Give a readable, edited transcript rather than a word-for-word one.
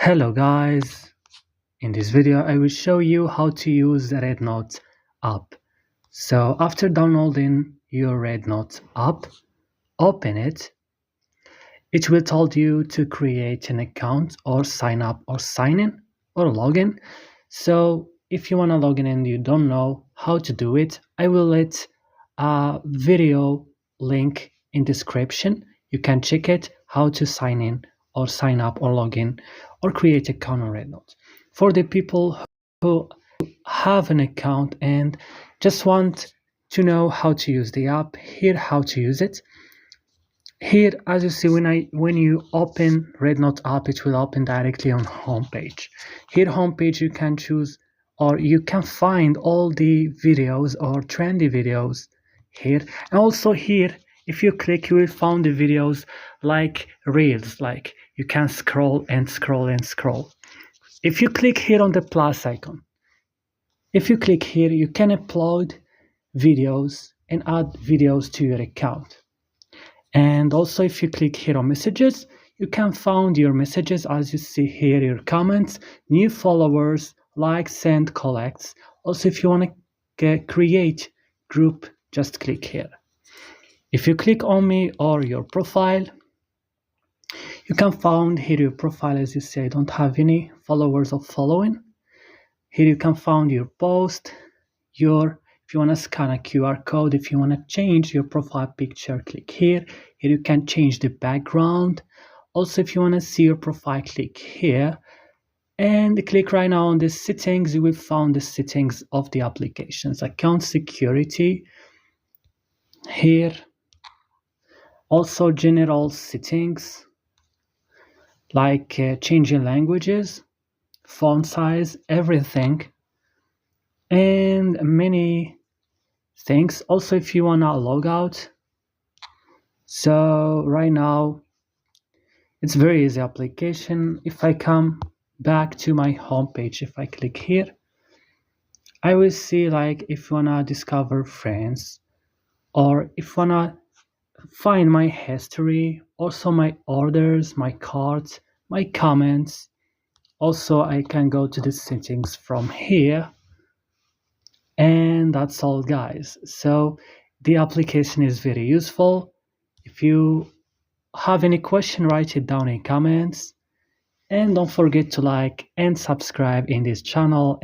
Hello guys, in this video I will show you how to use the REDnote app. So after downloading your REDnote app, open it. It will tell you to create an account or sign up or sign in or log in. So if you want to log in and you don't know how to do it, I will let a video link in description. You can check it how to sign in or sign up or log in or create account on REDnote. For the people who have an account and just want to know how to use the app, here how to use it. Here, as you see, when you open REDnote app, it will open directly on homepage. Here homepage you can choose or you can find all the videos or trendy videos here. And also here, if you click, you will find the videos like reels, like you can scroll and scroll and scroll. If you click here on the plus icon, if you click here, you can upload videos and add videos to your account. And also if you click here on messages, you can find your messages as you see here, your comments, new followers, likes and collects. Also if you want to create group, just click here. If you click on me or your profile, you can find here your profile. As you see, I don't have any followers or following. Here you can find your post, if you want to scan a QR code, if you want to change your profile picture, click here. Here you can change the background. Also, if you want to see your profile, click here. And click right now on the settings. You will find the settings of the applications. Account security. Here. Also general settings. Like changing languages, font size, everything. And many things. Also if you want to log out, so right now it's very easy application. If I come back to my home page, if I click here, I will see like if you want to discover friends or if you want to find my history, also my orders, my cards, my comments. Also I can go to the settings from here. And that's all guys. So the application is very useful. If you have any question, write it down in comments. And don't forget to like and subscribe in this channel.